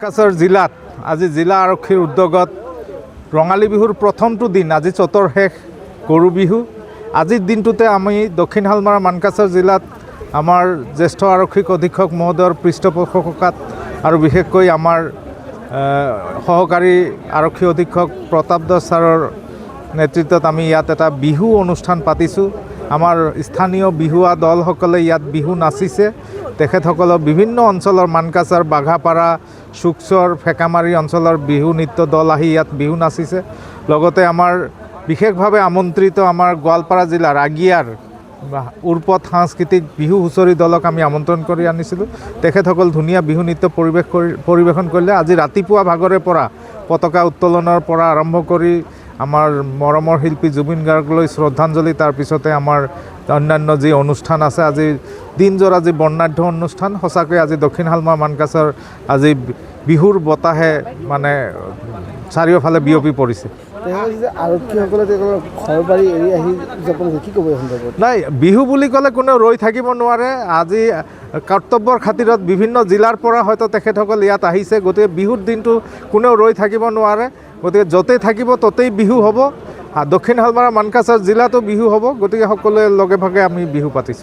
কাছাৰ জিলাত আজি জিলা আৰক্ষীৰ উদ্যোগত ৰঙালী বিহুৰ প্ৰথমটো দিন আজি চতৰ শেষ গৰু বিহু। আজিৰ দিনটোতে আমি দক্ষিণ হালমাৰা মানকাছাৰ জিলাত আমাৰ জ্যেষ্ঠ আৰক্ষীক অধীক্ষক মহোদয়ৰ পৃষ্ঠপোষকতাত আৰু বিশেষকৈ আমাৰ সহকাৰী আৰক্ষী অধীক্ষক প্ৰতাপ দাস ছাৰৰ নেতৃত্বত আমি ইয়াত এটা বিহু অনুষ্ঠান পাতিছোঁ। আমাৰ স্থানীয় বিহুৱা দলসকলে ইয়াত বিহু নাচিছে। তেখেতসকলৰ বিভিন্ন অঞ্চলৰ মানকাছাৰ বাঘাপাৰা চুকচৰ ফেকামাৰী অঞ্চলৰ বিহু নৃত্য দল আহি ইয়াত বিহু নাচিছে। লগতে আমাৰ বিশেষভাৱে আমন্ত্ৰিত আমাৰ গোৱালপাৰা জিলাৰ আগিয়াৰ উৰ্পদ সাংস্কৃতিক বিহু হুঁচৰি দলক আমি আমন্ত্ৰণ কৰি আনিছিলোঁ। তেখেতসকল ধুনীয়া বিহু নৃত্য পৰিৱেশন কৰিলে। আজি ৰাতিপুৱা ভাগৰে পৰা পতাকা উত্তোলনৰ পৰা আৰম্ভ কৰি আমাৰ মৰমৰ শিল্পী জুবিন গাৰ্গলৈ শ্ৰদ্ধাঞ্জলি, তাৰপিছতে আমাৰ অন্যান্য যি অনুষ্ঠান আছে, আজি দিনজোৰা যি বৰ্ণাঢ্য অনুষ্ঠান, সঁচাকৈ আজি দক্ষিণ হালমা মানকাছাৰ আজি বিহুৰ বতাহে মানে চাৰিওফালে বিয়পি পৰিছে। আৰক্ষীসকলে ঘৰ বাৰী এৰি আহি উদযাপন কি ক'ব এই সন্দৰ্ভত? নাই, বিহু বুলি ক'লে কোনেও ৰৈ থাকিব নোৱাৰে। আজি কৰ্তব্যৰ খাতিৰত বিভিন্ন জিলাৰ পৰা হয়তো তেখেতসকল ইয়াত আহিছে। গতিকে বিহুৰ দিনটো কোনেও ৰৈ থাকিব নোৱাৰে। গতিকে য'তেই থাকিব ত'তেই বিহু হ'ব। দক্ষিণ হালমাৰা মানকাছাৰ জিলাতো বিহু হ'ব। গতিকে সকলোৱে লগে ভাগে আমি বিহু পাতিছোঁ।